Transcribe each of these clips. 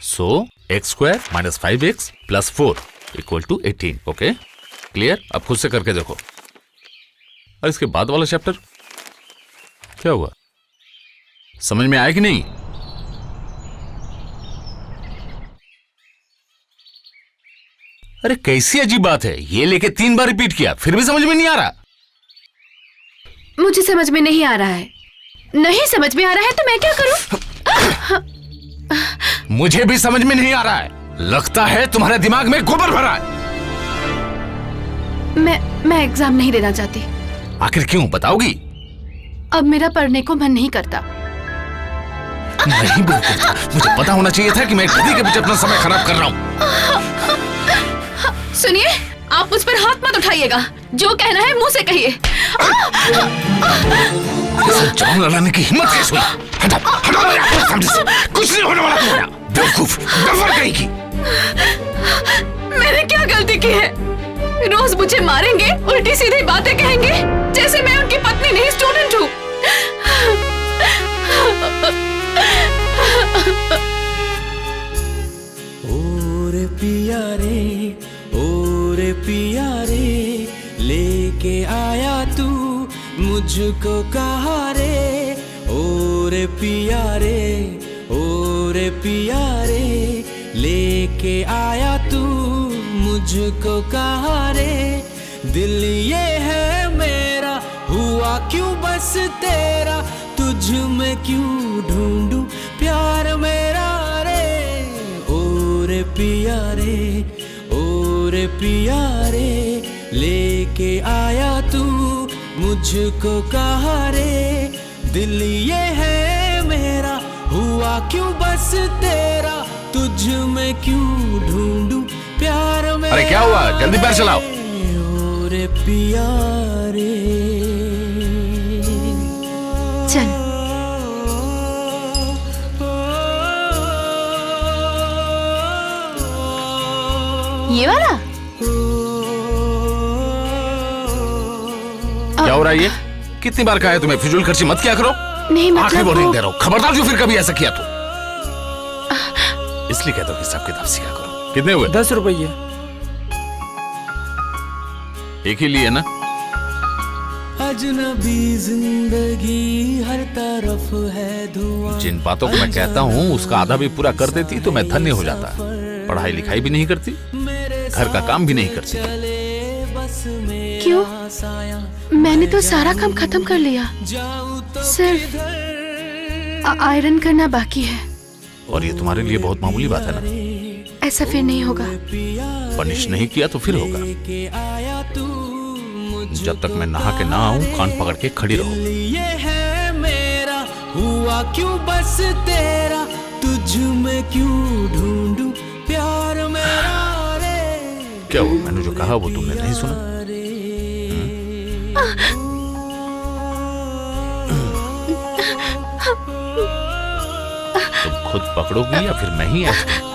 So x square minus 5x plus 4 equal to 18। Okay clear? अब खुद से करके देखो। और इसके बाद वाला चैप्टर क्या हुआ, समझ में आया कि नहीं? अरे कैसी अजीब बात है, ये लेके 3 बार रिपीट किया फिर भी समझ में नहीं आ रहा। मुझे समझ में नहीं आ रहा है। नहीं समझ में आ रहा है तो मैं क्या करूं? मुझे भी समझ में नहीं आ रहा है। लगता है तुम्हारे दिमाग में गोबर भरा है। मैं एग्जाम नहीं देना चाहती। आखिर क्यों, बताओगी? अब मेरा पढ़ने को मन नहीं करता। नहीं बिल्कुल, मुझे पता होना चाहिए था कि मैं कभी के पीछे अपना समय खराब कर रहा हूँ। सुनिए, आप मुझ पर हाथ मत उठाइएगा। जो कहना है मुंह से कहिए। जान लड़ाने की हिम्मत कैसे हुई? हटाओ, हटाओ मेरे सामने से। कुछ नहीं होने वाला तुम्हारा। बेवकूफ, डफर कहीं की। मैंने क्या गलती की है? रोज मुझे मारेंगे, उल्टी सीधी बातें कहेंगे, जैसे मैं उनकी पत्नी नहीं स्टूडेंट हूँ। ओरे पिया रे, लेके आया तू मुझको कहाँ रे। ओरे पिया रे, लेके आया तू मुझको कहाँ रे। दिल ये है मेरा, हुआ क्यों बस तेरा, तुझ में क्यों ढूंढूं प्यार मेरा रे। ओरे पिया रे, लेके आया तू मुझको कहाँ रे। दिल ये है मेरा, हुआ क्यों बस तेरा, तुझ में क्यों ढूंढूं प्यार मेरा। अरे क्या हुआ, जल्दी पैर चलाओ। ओरे पिया रे। चल। ये वाला क्या हो रहा है ये? कितनी बार कहा है तुम्हें फिजूल खर्ची मत किया करो। नहीं मतलब आखिरी वार्निंग दे रहा हूं, खबरदार जो फिर कभी ऐसा किया तो। इसलिए कहता हूं हिसाब किताब सीखा करो। कितने हुए? 10 रुपये। एक ही लिए ना? अजनबी जिंदगी हर तरफ है धुआं। जिन बातों को मैं कहता हूँ उसका आधा भी पूरा कर देती तो मैं धन्य हो जाता। पढ़ाई लिखाई भी नहीं करती, घर का काम भी नहीं करती। क्यों? मैंने तो सारा काम खत्म कर लिया, सिर्फ आयरन करना बाकी है। और ये तुम्हारे लिए बहुत मामूली बात है ना? ऐसा फिर नहीं होगा। पनिश नहीं किया तो फिर होगा। जब तक मैं नहा के ना आऊं कान पकड़ के खड़ी रहो। ये है मेरा, हुआ क्यों बस तेरा, तुझ में क्यों ढूंढूं प्यार मेरा रे। क्या हुआ, मैंने जो कहा वो तुमने नहीं सुना? तुम खुद पकड़ोगी या फिर मैं ही ऐसा?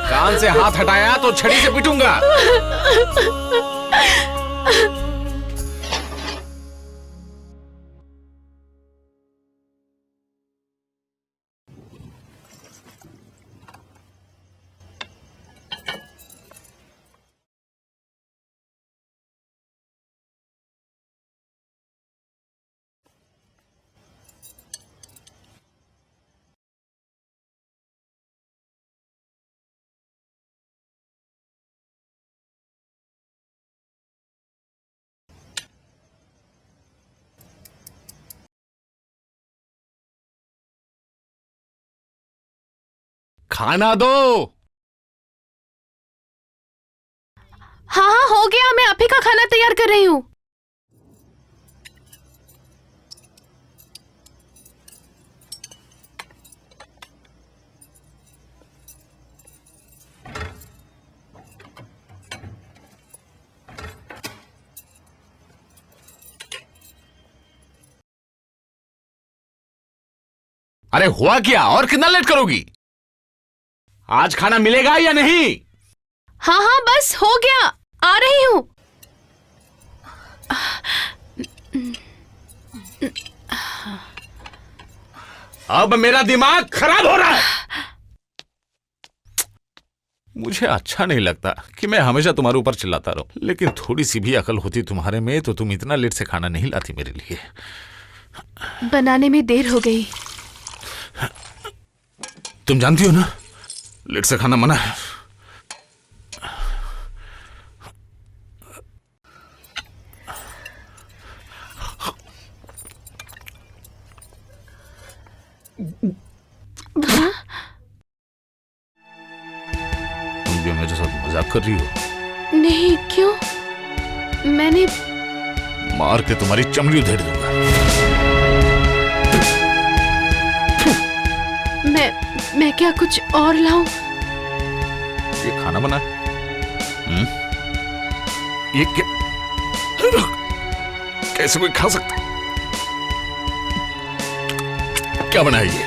कान से हाथ हटाया तो छड़ी से पीटूंगा। खाना दो। हाँ हाँ हो गया, मैं आप ही का खाना तैयार कर रही हूँ। अरे हुआ क्या, और कितना लेट करोगी? आज खाना मिलेगा या नहीं? हाँ हाँ बस हो गया, आ रही हूँ। अब मेरा दिमाग खराब हो रहा है। मुझे अच्छा नहीं लगता कि मैं हमेशा तुम्हारे ऊपर चिल्लाता रहूं, लेकिन थोड़ी सी भी अकल होती तुम्हारे में तो तुम इतना लेट से खाना नहीं लाती मेरे लिए। बनाने में देर हो गई। तुम जानती हो ना, लेट से खाना मना है। तुम भी मेरे साथ मजाक कर रही हो? नहीं, क्यों? मैंने मार के तुम्हारी चमड़ी उधेड़ दूंगा। मैं क्या कुछ और लाऊं? ये खाना बना है? ये कैसे कोई खा सकता? क्या बना है ये?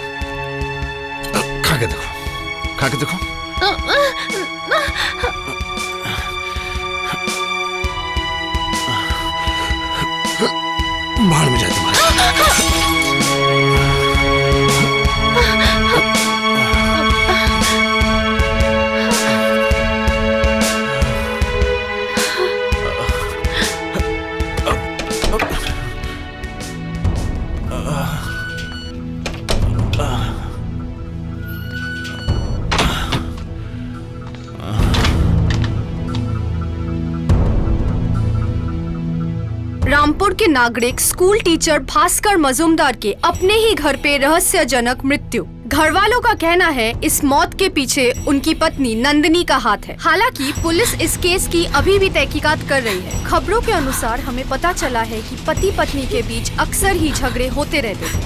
खा के देखो, खा के देखो। बाहर में जाए तुम्हारे। रामपुर के नागरिक स्कूल टीचर भास्कर मजूमदार के अपने ही घर पे रहस्यजनक मृत्यु। घर वालों का कहना है इस मौत के पीछे उनकी पत्नी नंदिनी का हाथ है। हालांकि पुलिस इस केस की अभी भी तहकीकात कर रही है। खबरों के अनुसार हमें पता चला है कि पति पत्नी के बीच अक्सर ही झगड़े होते रहते थे।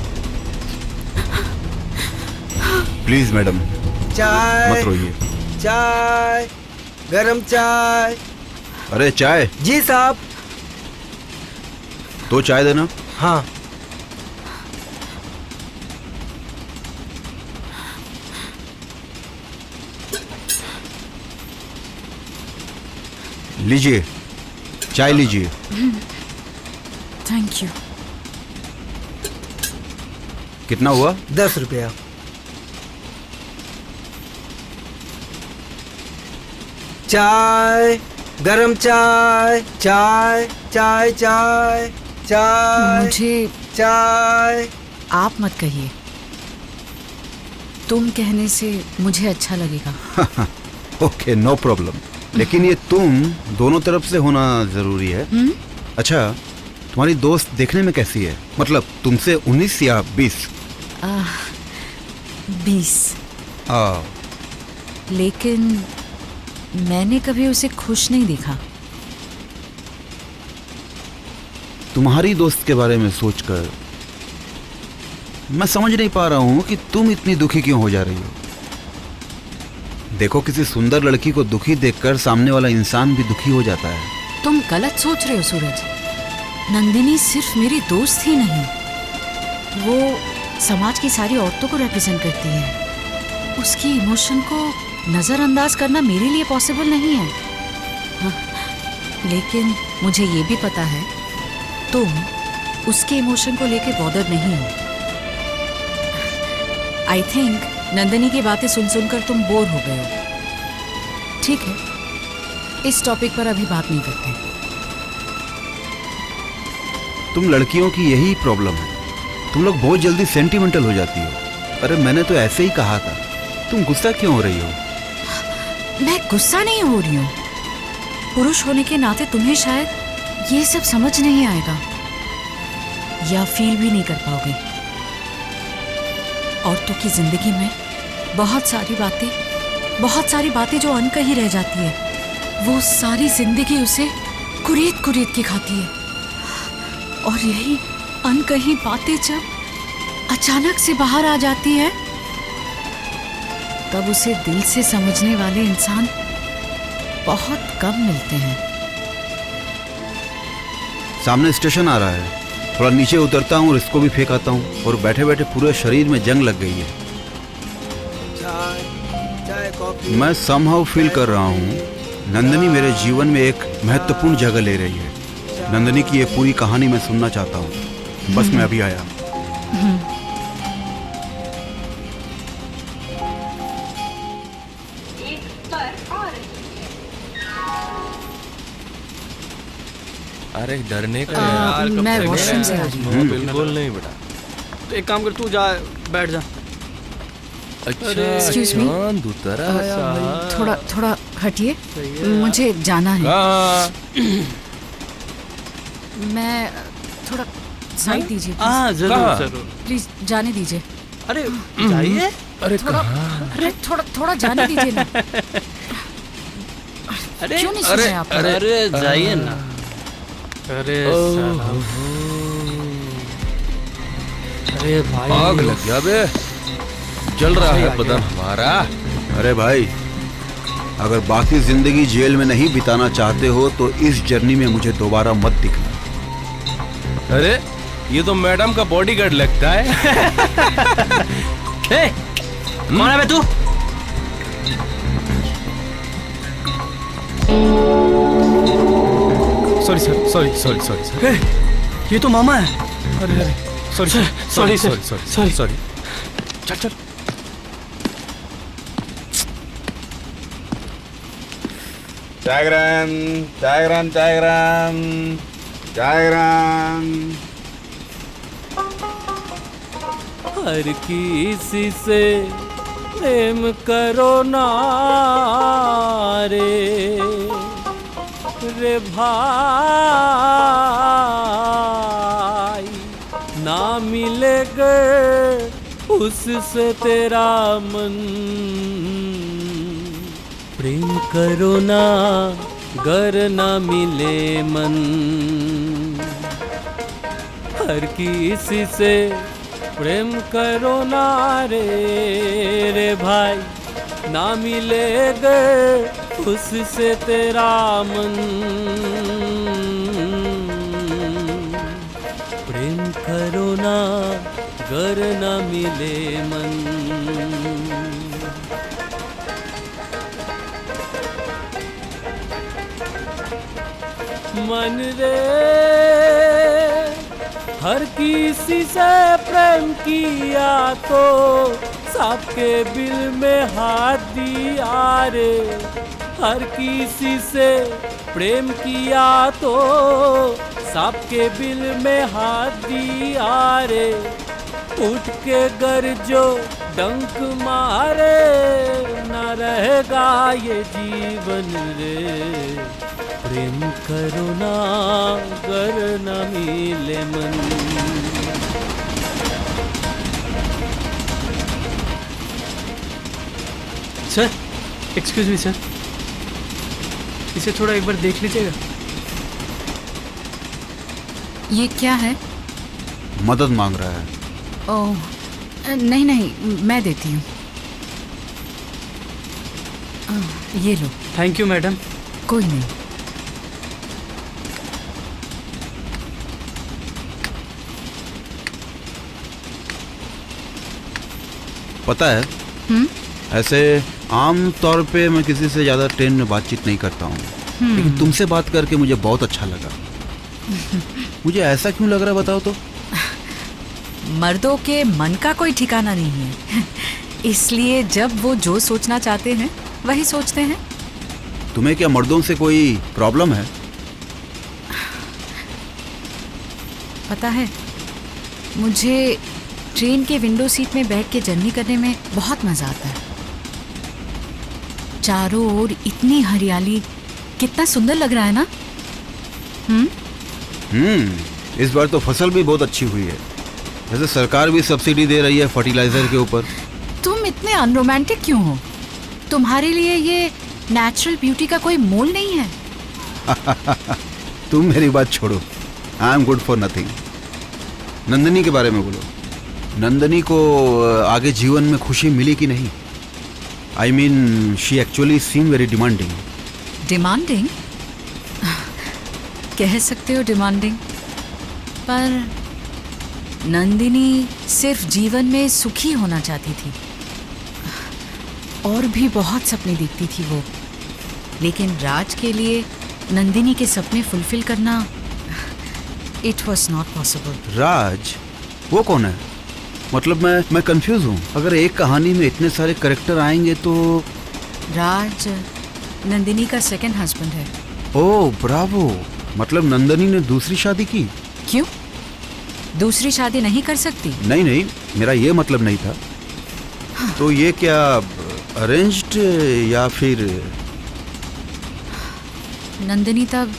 प्लीज मैडम, चाय मत रोइए। चाय, गरम चाय। अरे चाय। जी साहब। दो चाय देना। हाँ। लीजिए, चाय लीजिए। Thank you. कितना हुआ? 10 रुपया। चाय, गरम चाय, चाय चाय चाय चाय। मुझे चाय। आप मत कहिए, तुम कहने से मुझे अच्छा लगेगा। Okay, no problem. लेकिन ये तुम दोनों तरफ से होना जरूरी है। अच्छा, तुम्हारी दोस्त देखने में कैसी है? मतलब तुमसे 19 या 20? 20। लेकिन मैंने कभी उसे खुश नहीं देखा। तुम्हारी दोस्त के बारे में सोचकर मैं समझ नहीं पा रहा हूं कि तुम इतनी दुखी क्यों हो जा रही हो। देखो, किसी सुंदर लड़की को दुखी देखकर सामने वाला इंसान भी दुखी हो जाता है। तुम गलत सोच रहे हो सूरज। नंदिनी सिर्फ मेरी दोस्त ही नहीं, वो समाज की सारी औरतों को रिप्रेजेंट करती है। उसकी इमोशन को नजरअंदाज करना मेरे लिए पॉसिबल नहीं है। हाँ, लेकिन मुझे ये भी पता है तुम उसके इमोशन को लेकर बॉदर नहीं हो। आई थिंक नंदिनी की बातें सुन सुनकर तुम बोर हो गए हो। ठीक है, इस टॉपिक पर अभी बात नहीं करते। तुम लड़कियों की यही प्रॉब्लम है, तुम लोग बहुत जल्दी सेंटिमेंटल हो जाती हो। अरे मैंने तो ऐसे ही कहा था, तुम गुस्सा क्यों हो रही हो? मैं गुस्सा नहीं हो रही हूँ। पुरुष होने के नाते तुम्हें शायद ये सब समझ नहीं आएगा या फील भी नहीं कर पाओगे। औरतों की जिंदगी में बहुत सारी बातें जो अनकही रह जाती है, वो सारी जिंदगी उसे कुरीद कुरीद के खाती है। और यही अनकही बातें जब अचानक से बाहर आ जाती है, तब उसे दिल से समझने वाले इंसान बहुत कम मिलते हैं। सामने स्टेशन आ रहा है, थोड़ा नीचे उतरता हूँ और इसको भी फेंक आता हूँ, और बैठे बैठे पूरे शरीर में जंग लग गई है। चाय, चाय, कॉफी। मैं समहाउ फील कर रहा हूँ नंदिनी मेरे जीवन में एक महत्वपूर्ण जगह ले रही है। नंदिनी की ये पूरी कहानी मैं सुनना चाहता हूँ। बस मैं अभी आया। अरे डरने का मैं वॉशरूम से आ रही हूँ। बिल्कुल नहीं बेटा। तो एक काम कर, तू जा, बैठ जा। अच्छा Excuse me? चांद उतरा है भाई। थोड़ा थोड़ा हटिए, मुझे जाना है। हाँ मैं थोड़ा साइड दीजिए हाँ प्लीज। जरूर जरूर। प्लीज जाने दीजिए। अरे जाइए। अरे थोड़ा अरे थोड़ा जाने दीजिए ना। अरे क्यों नहीं सुन रहे आप? अरे जाइए ना। अरे साला। अरे भाई आग लग गया बे, जल रहा है बदन हमारा। अरे भाई, अगर बाकी जिंदगी जेल में नहीं बिताना चाहते हो तो इस जर्नी में मुझे दोबारा मत दिखना। अरे ये तो मैडम का बॉडीगार्ड लगता है। ए, कौन है बे तू? Sorry sir, sorry sorry sorry sir. ए, ये तो मामा है। अरे अरे sorry sir, sorry sir, sorry sorry sorry. Sorry. चल चल। टाइग्राम टाइग्राम टाइग्राम टाइग्राम। हर किसी से प्रेम करो ना रे भाई, ना मिलेगा उससे तेरा मन। प्रेम करो ना गर ना मिले मन, हर किसी से प्रेम करो ना रे भाई, ना मिलेगा उससे तेरा मन। प्रेम करो ना गर ना मिले मन। मन रे हर किसी से प्रेम किया तो सबके बिल में हाथ दिया रे। हर किसी से प्रेम किया तो सबके बिल में हाथ दिया रे। उठ के गर जो डंक मारे न रहेगा ये जीवन रे। प्रेम करो ना गर न मिले मन। सर, एक्सक्यूज मी सर, इसे थोड़ा एक बार देख लीजिएगा। ये क्या है? मदद मांग रहा है। ओह नहीं नहीं, मैं देती हूँ। ये लो। Thank you madam. कोई नहीं। पता है, ऐसे आम तौर पे मैं किसी से ज़्यादा ट्रेन में बातचीत नहीं करता हूँ, लेकिन तुमसे बात करके मुझे बहुत अच्छा लगा। मुझे ऐसा क्यों लग रहा है बताओ तो? मर्दों के मन का कोई ठिकाना नहीं है। इसलिए जब वो जो सोचना चाहते हैं वही सोचते हैं। तुम्हें क्या मर्दों से कोई प्रॉब्लम है? पता है, मुझे ट्रेन के विंडो सीट में बैठ के जर्नी करने में बहुत मजा आता है। चारों ओर इतनी हरियाली, कितना सुंदर लग रहा है ना? इस बार तो फसल भी बहुत अच्छी हुई है। वैसे सरकार भी सब्सिडी दे रही है फर्टिलाइजर के ऊपर। तुम इतने अनरोमांटिक क्यों हो? तुम्हारे लिए ये नेचुरल ब्यूटी का कोई मोल नहीं है। तुम मेरी बात छोड़ो, I am good for nothing. Nandini के बारे में बोलो। नंदिनी को आगे जीवन में खुशी मिली कि नहीं? I mean she actually seem very demanding. Demanding? कह सकते हो डिमांडिंग, पर नंदिनी सिर्फ जीवन में सुखी होना चाहती थी। और भी बहुत सपने देखती थी वो, लेकिन राज के लिए नंदिनी के सपने फुलफिल करना इट वॉज नॉट पॉसिबल। राज वो कौन है? मतलब मैं कंफ्यूज हूँ। अगर एक कहानी में इतने सारे कैरेक्टर आएंगे तो राज नंदिनी का सेकंड हस्बैंड है। ओह ब्रावो, मतलब नंदिनी ने दूसरी शादी की? क्यों? दूसरी शादी नहीं कर सकती? नहीं नहीं, मेरा ये मतलब नहीं था। तो ये क्या अरेंज्ड या फिर? नंदिनी तब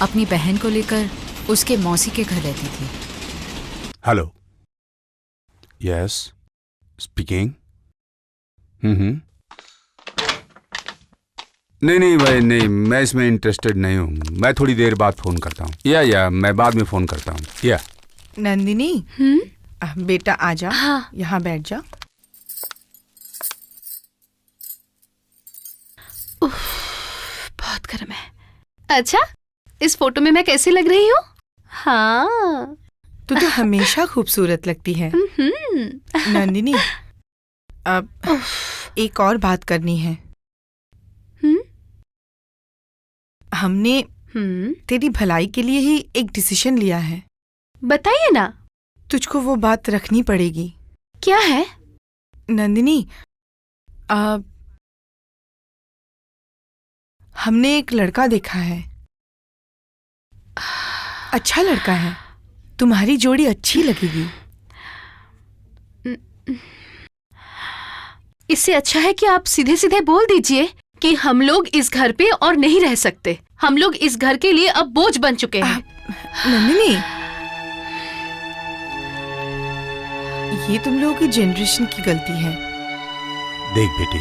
अपनी बहन को लेकर उसके मौसी के घर रहती थी। Hello, yes speaking. नहीं भाई नहीं, मैं इसमें इंटरेस्टेड नहीं हूँ। मैं थोड़ी देर बाद फोन करता हूँ। या मैं बाद में फोन करता हूँ। या नंदिनी, बेटा आजा। हाँ। यहाँ बैठ जा। बहुत गर्म है। अच्छा, इस फोटो में मैं कैसी लग रही हूँ? हाँ। तू तो हमेशा खूबसूरत लगती है। नंदिनी, अब एक और बात करनी है। हमने तेरी भलाई के लिए ही एक डिसीजन लिया है। बताइए ना। तुझको वो बात रखनी पड़ेगी। क्या है? नंदिनी, हमने एक लड़का देखा है। अच्छा लड़का है, तुम्हारी जोड़ी अच्छी लगेगी। इससे अच्छा है कि आप सीधे सीधे बोल दीजिए कि हम लोग इस घर पे और नहीं रह सकते। हम लोग इस घर के लिए अब बोझ बन चुके हैं। नंदिनी, ये तुम लोगों की जनरेशन की गलती है। देख बेटी,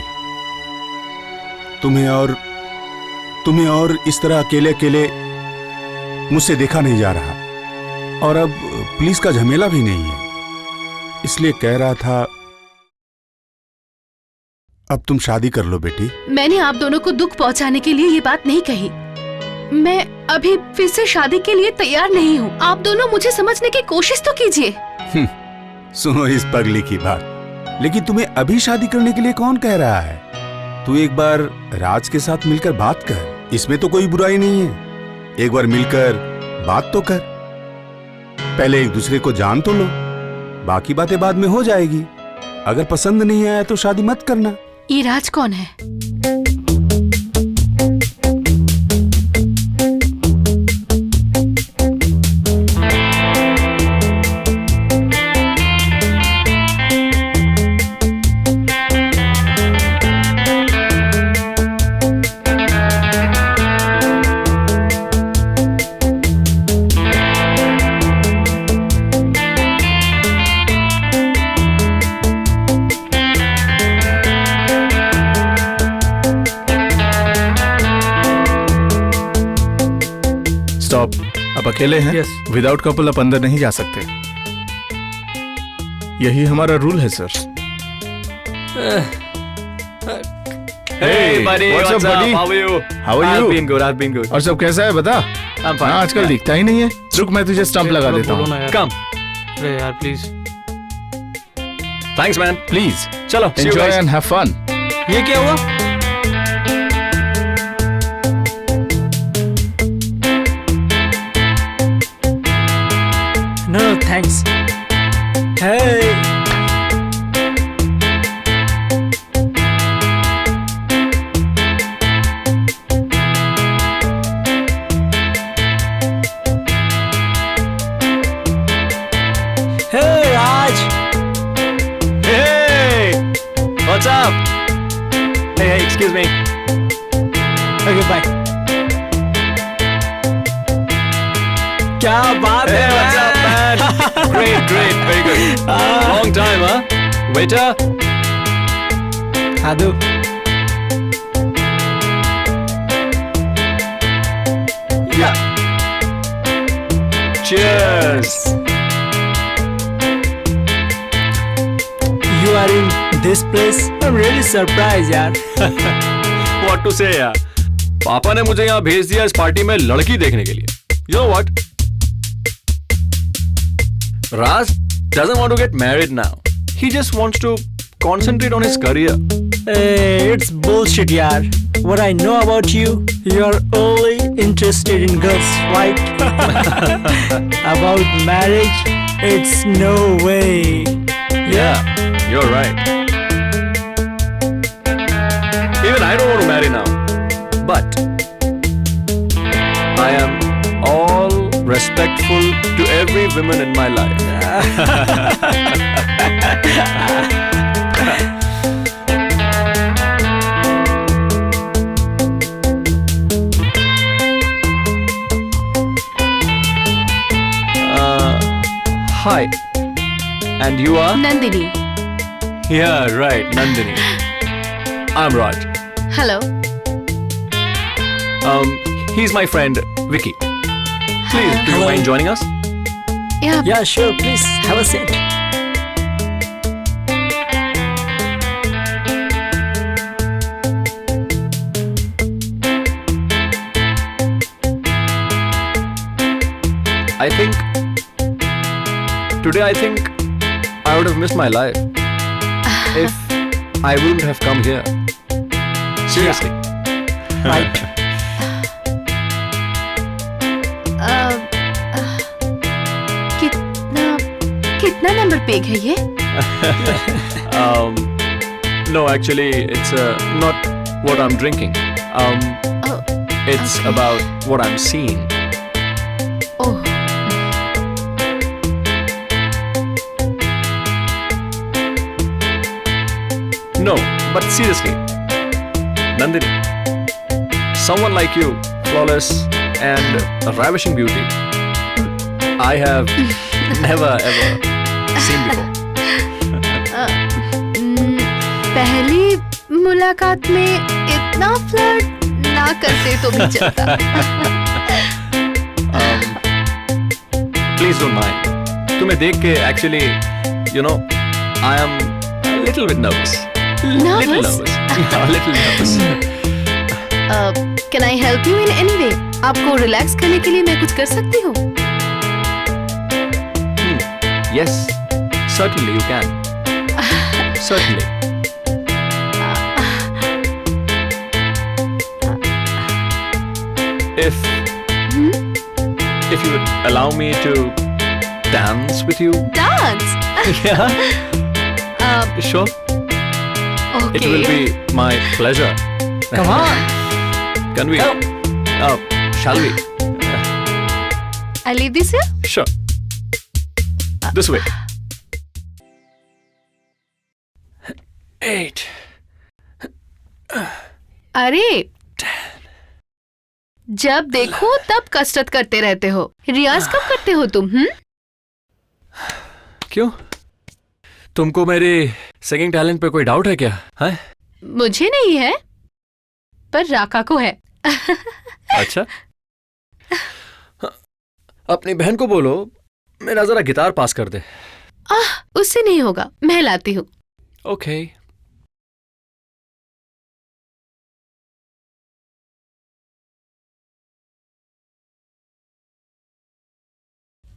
तुम्हें और इस तरह अकेले अकेले मुझसे देखा नहीं जा रहा, और अब पुलिस का झमेला भी नहीं है, इसलिए कह रहा था अब तुम शादी कर लो बेटी। मैंने आप दोनों को दुख पहुंचाने के लिए ये बात नहीं कही। मैं अभी फिर से शादी के लिए तैयार नहीं हूँ। आप दोनों मुझे समझने की कोशिश तो कीजिए। सुनो इस पगली की बात, लेकिन तुम्हें अभी शादी करने के लिए कौन कह रहा है? तू एक बार राज के साथ मिलकर बात कर, इसमें तो कोई बुराई नहीं है। एक बार मिलकर बात तो कर, पहले एक दूसरे को जान तो लो, बाकी बातें बाद में हो जाएगी। अगर पसंद नहीं आया तो शादी मत करना। ये राज कौन है? स्टॉप, अब अकेले हैं। Yes. विदाउट कपल आप अंदर नहीं जा सकते। यही हमारा रूल है sir. Hey buddy, what's up, buddy? How are you? How are you? I've been good. और सब कैसा है बता? I'm fine. हाँ, आजकल दिखता ही नहीं है। रुक, मैं तुझे स्टंप लगा देता हूँ। Come. अरे यार प्लीज। Thanks man. प्लीज चलो, see you enjoy guys. And have fun. ये क्या हुआ? No, thanks. Hey. Hey, Raj. Hey. What's up? Hey, excuse me. Okay, bye. क्या बात है? What's up, man? Great, very good. Long time, huh? Waiter. Adu. Yeah. Cheers. You are in this place? I'm really surprised, यार. What to say, यार? पापा ने मुझे यहाँ भेज दिया इस पार्टी में लड़की देखने के लिए. You know what? Raj doesn't want to get married now. He just wants to concentrate on his career. Hey, it's bullshit, yaar. What I know about you, you're only interested in girls, right? About marriage, it's no way. Yeah, you're right. Even I don't want to marry now. But I am all respectful to every woman in my life. Hi. And you are? Nandini. Yeah, right, Nandini. I'm Raj. Hello. He's my friend, Vicky. Please, do you mind joining us? Yeah. Yeah, sure. Please, have a seat. I think I would have missed my life if I wouldn't have come here. Seriously. Right. कितना number peg है ये? No, actually, it's not what I'm drinking. It's okay. about what I'm seeing. Oh. No, but seriously, Nandini, someone like you, flawless and a ravishing beauty, I have never ever seen before. पहली मुलाकात में इतना flirt ना करते तो भी चलता. Please don't mind. तुम्हें देख के actually, you know, I am a little bit nervous. Little nervous. Yeah, a little nervous. Can I help you in any way? आपको रिलैक्स करने के लिए मैं कुछ कर सकती हूँ? Yes, certainly you can. Certainly. If you would allow me to dance with you. Dance? Yeah. Sure. Okay. It will be my pleasure. Come on. Can we? Shall we? I leave this here? Sure. This way. 8. अरे जब देखो तब कसरत करते रहते हो. रियाज कब करते हो तुम? क्यों? तुमको मेरे सिंगिंग टैलेंट पे कोई डाउट है क्या? है? मुझे नहीं है, पर राका को है. अच्छा. अपनी बहन को बोलो मेरा जरा गिटार पास कर दे. उससे नहीं होगा, मैं लाती हूँ. ओके.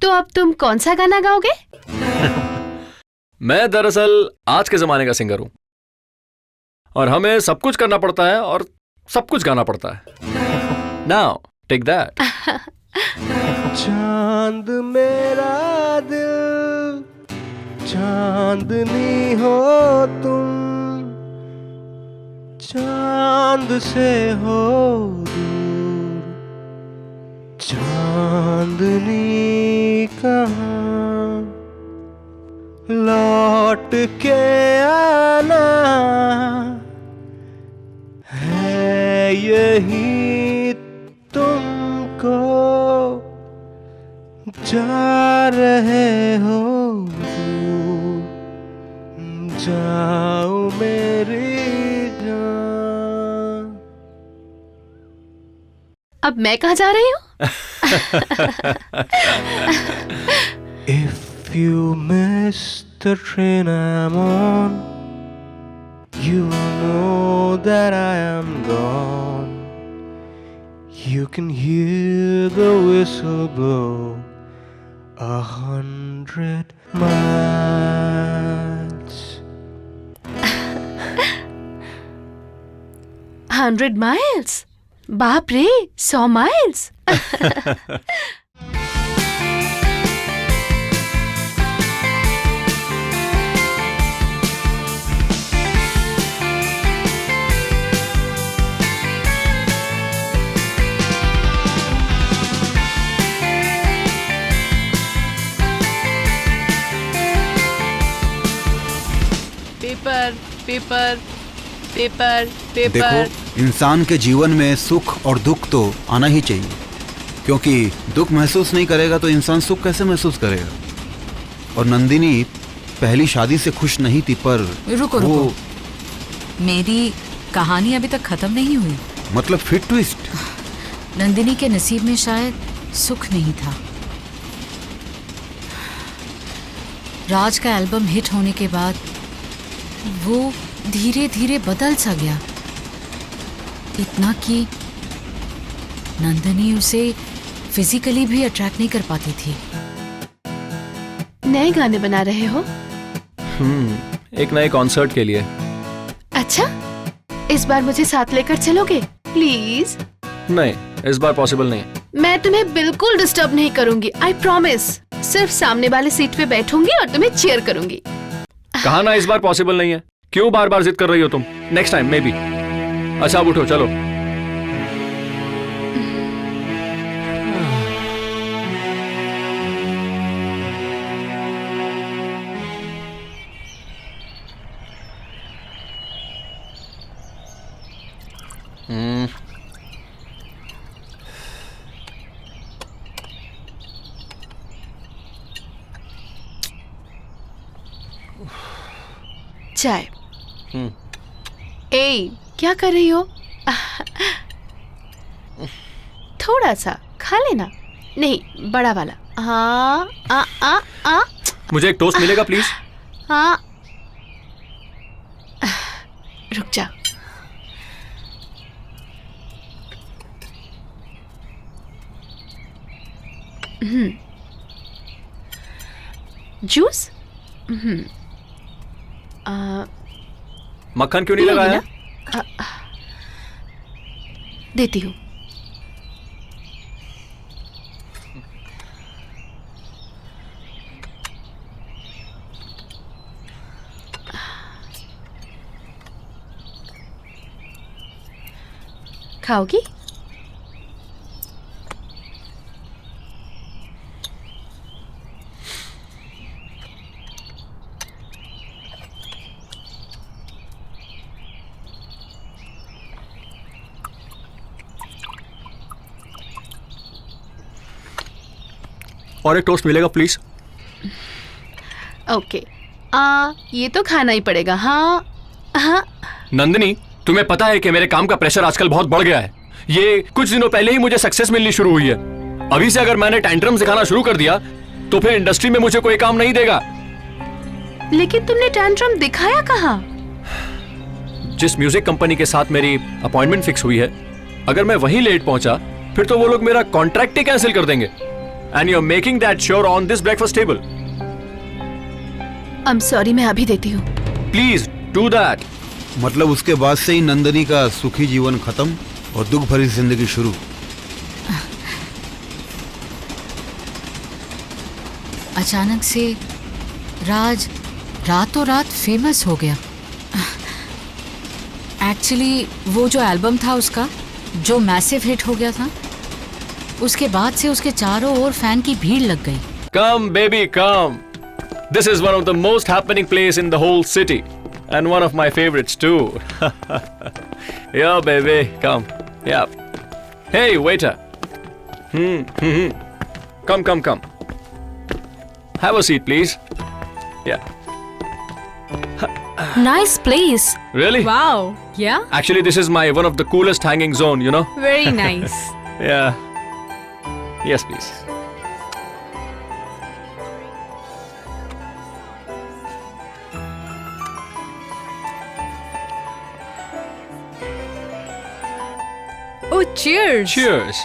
तो अब तुम कौन सा गाना गाओगे? मैं दरअसल आज के जमाने का सिंगर हूं और हमें सब कुछ करना पड़ता है और सब कुछ गाना पड़ता है. Now take that. चांद मेरा दिल चांदनी हो तुम, चांद से हो दूर चांदनी कहाँ, लौट के आना है यही तुमको, जा रहे हो दूर, जाओ मेरी जान. अब मैं कहाँ जा रही हूँ? If you miss the train I'm on, you know that I am gone. You can hear the whistle blow 100 miles. 100 miles? बाप रे, 100 miles? Paper paper paper paper. देखो, इंसान के जीवन में सुख और दुख तो आना ही चाहिए, क्योंकि दुख महसूस नहीं करेगा तो इंसान सुख कैसे महसूस करेगा। और नंदिनी पहली शादी से खुश नहीं थी, पर रुको वो रुको, मेरी कहानी अभी तक खत्म नहीं हुई। मतलब फिर ट्विस्ट। नंदिनी के नसीब में शायद सुख नहीं था। राज का एल्बम हिट होने के बाद वो धीरे धीरे बदल सा गया, इतना कि नंदिनी उसे फिजिकली भी अट्रैक्ट नहीं कर पाती थी। नए गाने बना रहे हो? एक नए कॉन्सर्ट के लिए। अच्छा, इस बार मुझे साथ लेकर चलोगे प्लीज? नहीं, इस बार पॉसिबल नहीं। मैं तुम्हें बिल्कुल डिस्टर्ब नहीं करूंगी, आई प्रॉमिस। सिर्फ सामने वाले सीट पे बैठूंगी और तुम्हें चीयर करूंगी। कहा ना इस बार पॉसिबल नहीं है। क्यों बार बार जिद कर रही हो तुम? Next time may be. अच्छा अब उठो, चलो। चाय। ए, क्या कर रही हो? थोड़ा सा खा लेना। नहीं, बड़ा वाला। हाँ, आ आ आ। मुझे एक टोस्ट मिलेगा प्लीज? हाँ, रुक जा। जूस? मक्खन क्यों नहीं लगाया? देती हूँ। खाओगी? और एक टोस्ट मिलेगा प्लीज? ओके, ये तो खाना ही पड़ेगा। हाँ हाँ। नंदिनी, तुम्हें पता है कि मेरे काम का प्रेशर आजकल बहुत बढ़ गया है। ये कुछ दिनों पहले ही मुझे सक्सेस मिलनी शुरू हुई है। अभी से अगर मैंने टैंट्रम दिखाना शुरू कर दिया तो फिर इंडस्ट्री में मुझे कोई काम नहीं देगा। लेकिन तुमने टैंट्रम दिखाया कहाँ? जिस म्यूजिक कंपनी के साथ मेरी अपॉइंटमेंट फिक्स हुई है, अगर मैं वहीं लेट पहुंचा फिर तो वो लोग मेरा कॉन्ट्रैक्ट ही कैंसिल कर देंगे। And you're making that sure on this breakfast table. I'm sorry, मैं अभी देती हूँ। Please do that. मतलब उसके बाद से ही नंदिनी का सुखी जीवन खत्म और दुख भरी जिंदगी शुरू। अचानक से राज रातों रात फेमस हो गया। एक्चुअली वो जो एल्बम था उसका, जो मैसिव हिट हो गया था, उसके बाद से उसके चारों ओर फैन की भीड़ लग गई। Come baby, come. This is one of the most happening place in the whole city and one of my favorites too. Yeah baby, come. Yeah. Hey waiter. Come. Have a seat please. Yeah. Nice place. Really? Wow. Yeah. Actually this is my one of the coolest hanging zone, you know. Very nice. Yeah. Yes, please. Oh, cheers. Cheers.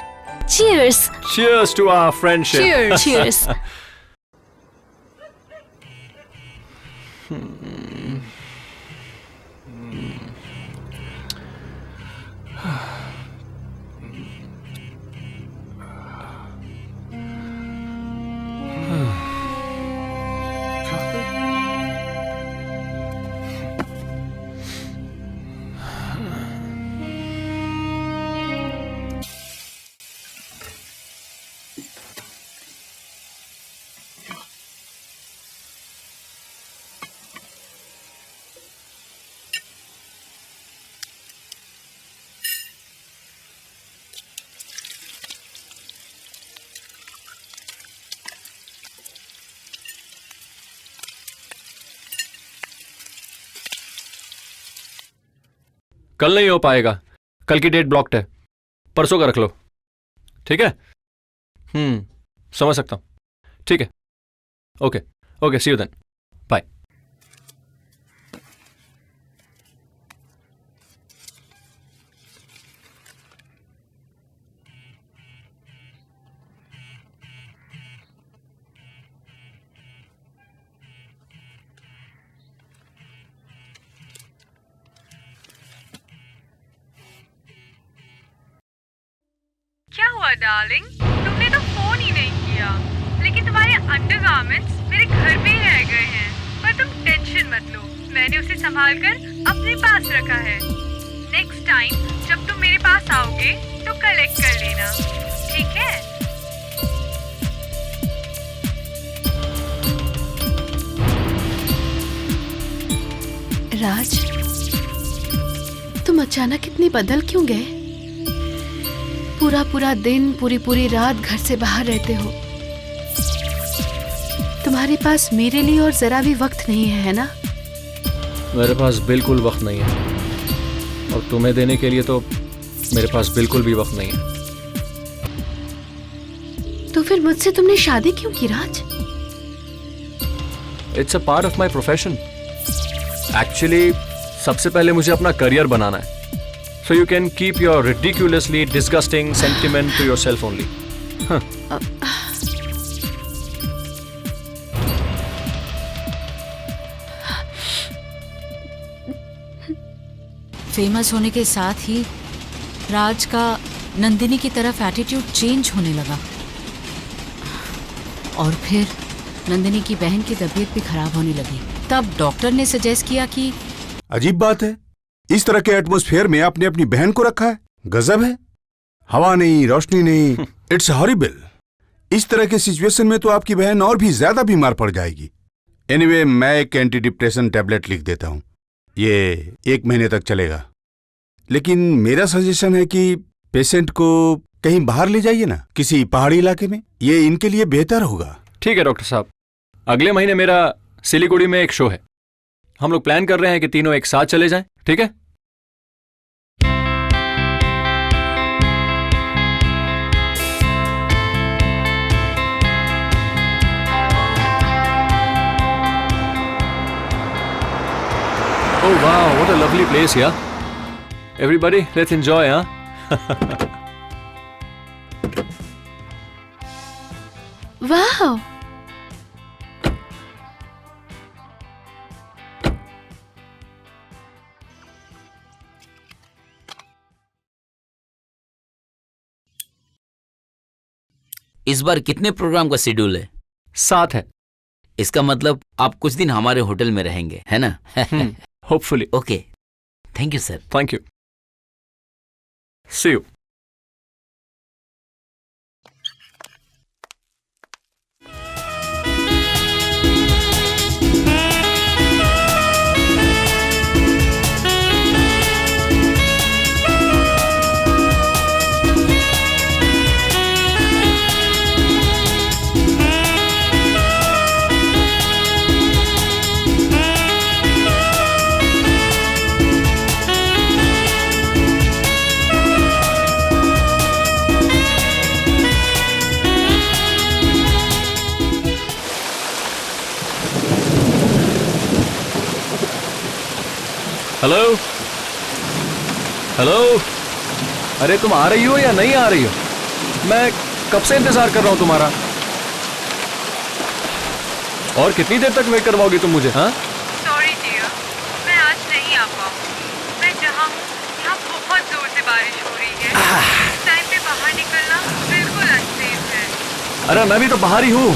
Cheers. Cheers to our friendship. Cheers. Cheers. कल नहीं हो पाएगा, कल की date blocked है, परसों का रख लो, ठीक है? समझ सकता हूँ, ठीक है, okay okay, see you then, bye. क्या हुआ डार्लिंग, तुमने तो फोन ही नहीं किया, लेकिन तुम्हारे अंडरगारमेंट्स मेरे घर पे ही रह गए हैं। पर तुम टेंशन मत लो, मैंने उसे संभाल कर अपने पास रखा है। नेक्स्ट टाइम जब तुम मेरे पास आओगे तो कलेक्ट कर लेना, ठीक है? राज, तुम अचानक इतनी बदल क्यों गए? पूरा पूरा दिन, पूरी पूरी रात घर से बाहर रहते हो। तुम्हारे पास मेरे लिए और जरा भी वक्त नहीं है ना? मेरे पास बिल्कुल वक्त नहीं है, और तुम्हें देने के लिए तो मेरे पास बिल्कुल भी वक्त नहीं है। तो फिर मुझसे तुमने शादी क्यों की Raj? It's a part of my profession. Actually सबसे पहले मुझे अपना करियर बनाना है, so you can keep your ridiculously disgusting sentiment to yourself only. Famous होने के साथ ही राज का नंदिनी की तरफ एटीट्यूड चेंज होने लगा, और फिर नंदिनी की बहन की तबीयत भी खराब होने लगी। तब डॉक्टर ने सजेस्ट किया कि अजीब बात है, इस तरह के एटमॉस्फेयर में आपने अपनी बहन को रखा है। गजब है, हवा नहीं, रोशनी नहीं, इट्स हॉरिबल। इस तरह के सिचुएशन में तो आपकी बहन और भी ज्यादा बीमार पड़ जाएगी। एनीवे, मैं एक एंटी डिप्रेशन टैबलेट लिख देता हूँ, ये 1 महीने तक चलेगा। लेकिन मेरा सजेशन है कि पेशेंट को कहीं बाहर ले जाइए ना, किसी पहाड़ी इलाके में, ये इनके लिए बेहतर होगा। ठीक है डॉक्टर साहब, अगले महीने मेरा सिलीगुड़ी में एक शो है, हम लोग प्लान कर रहे हैं कि तीनों एक साथ चले जाएं, ठीक है? Oh wow, what a lovely place, yeah? Everybody, let's enjoy, huh? वाह, इस बार कितने प्रोग्राम का शेड्यूल है? 7 है। इसका मतलब आप कुछ दिन हमारे होटल में रहेंगे, है ना? Hopefully. Okay, thank you sir. Thank you, see you. Hello hello, अरे तुम आ रही हो या नहीं आ रही हो? मैं कब से इंतजार कर रहा हूं तुम्हारा। और कितनी देर तक वेट करवाओगी तुम मुझे? हाँ, सॉरी डियर, मैं आज नहीं आ पाऊंगी। मैं जहाँ हूँ यहाँ बहुत जोर से बारिश हो रही है। इस टाइम पे बाहर निकलना बिल्कुल अनसेफ है। अरे मैं भी तो बाहर ही हूँ,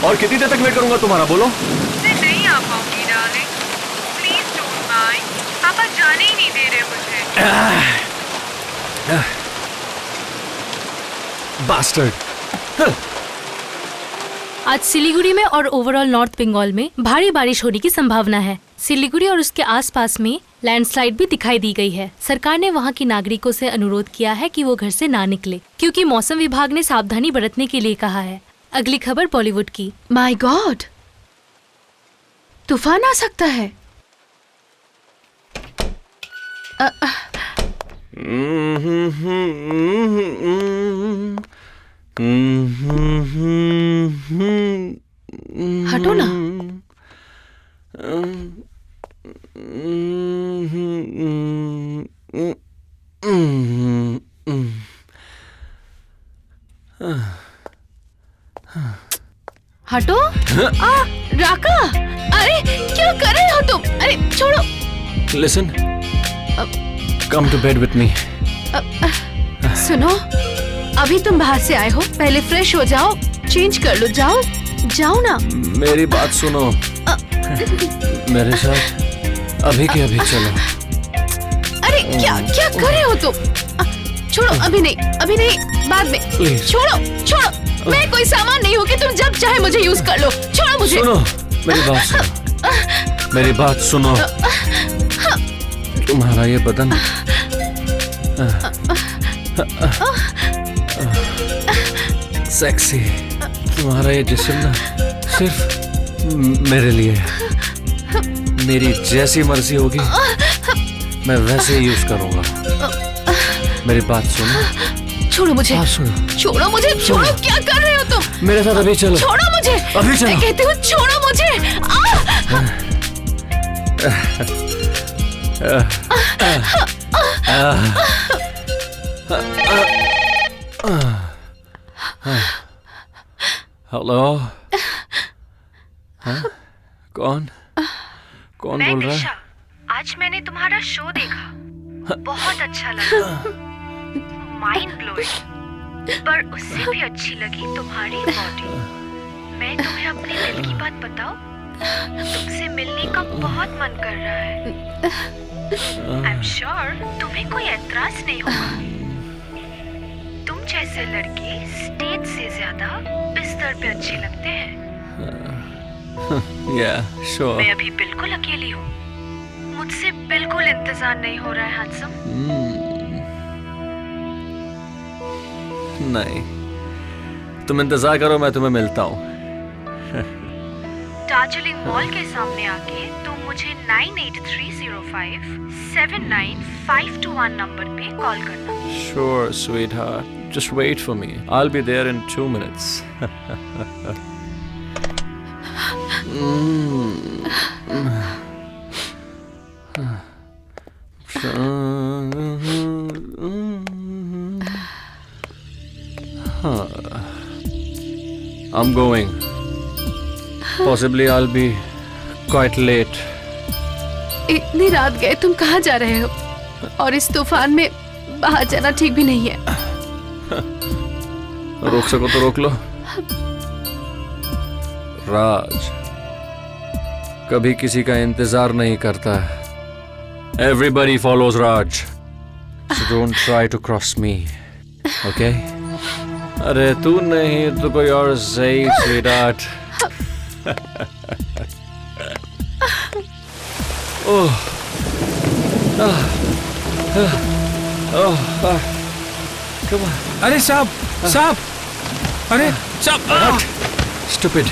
और कितनी देर तक वेट करूंगा तुम्हारा, बोलो। मैं नहीं आ पाऊंगी डार्लिंग, प्लीज डोंट माइंड। पापा जाने ही नहीं दे रहे मुझे। बास्टर्ड। आज सिलीगुड़ी में और ओवरऑल नॉर्थ बंगाल में भारी बारिश होने की संभावना है। सिलीगुड़ी और उसके आसपास में लैंडस्लाइड भी दिखाई दी गई है। सरकार ने वहां के नागरिकों से अनुरोध किया है कि वो घर से ना निकले, क्योंकि मौसम विभाग ने सावधानी बरतने के लिए कहा है। अगली खबर बॉलीवुड की। माय गॉड, तूफान आ सकता है। हटो ना। हटो। राका, अरे क्या कर रहे हो तुम? अरे छोड़ो। Listen. Come to bed with me. सुनो, अभी तुम बाहर से आए हो, पहले फ्रेश हो जाओ, चेंज कर लो, जाओ जाओ ना। मेरी बात सुनो, मेरे साथ अभी के अभी चलो। अरे क्या क्या कर रहे हो तुम? छोड़ो, अभी नहीं, बाद में। Please. छोड़ो, मैं कोई सामान नहीं हूँ कि तुम जब चाहे मुझे यूज कर लो। छोड़ो मुझे। सुनो, मेरी बात सुनो। तुम्हारा ये बदन सेक्सी, तुम्हारा ये जिस्म ना सिर्फ मेरे लिए है। मेरी जैसी मर्जी होगी मैं वैसे ही यूज करूंगा। मेरी बात सुनो। छोड़ो मुझे। सुनो। छोड़ो मुझे। छोड़ो, क्या कर रहे हो तुम? मेरे साथ अभी चलो। छोड़ो मुझे। अभी चलो। मैं कहती हूँ छोड़ो मुझे। हेलो। कौन बोल रहा है? आज मैंने तुम्हारा शो देखा, बहुत अच्छा लगा, माइंड ब्लोइंग। पर उससे भी अच्छी लगी तुम्हारी बॉडी। मैं तुम्हें अपने दिल की बात बताऊं? तुमसे मिलने का बहुत मन कर रहा है। आई एम श्योर तुम्हें कोई एतराज नहीं होगा। तुम जैसे लड़के स्टेज से ज्यादा बिस्तर पे अच्छे लगते हैं। sure. मैं अभी बिल्कुल अकेली हूँ, मुझसे बिल्कुल इंतजार नहीं हो रहा है हैंडसम। नहीं, तुम इंतजार करो, मैं तुम्हें मिलता हूँ। दार्जिलिंग मॉल के सामने आके तुम मुझे 9830579521 नंबर पे कॉल करना। Sure, sweetheart. Just wait for me. I'll be there in 2 minutes. I'm going. Possibly I'll be quite late. इतनी रात गए, तुम कहाँ जा रहे हो? और इस तूफान में बाहर जाना ठीक भी नहीं है। रोक सको तो रोक लो। राज कभी किसी का इंतजार नहीं करता है। Everybody follows Raj. So don't try to cross me. Okay? अरे तू नहीं तो कोई और सही, sweetheart. Oh. Come on. अरे साहब, अरे साहब, Stupid.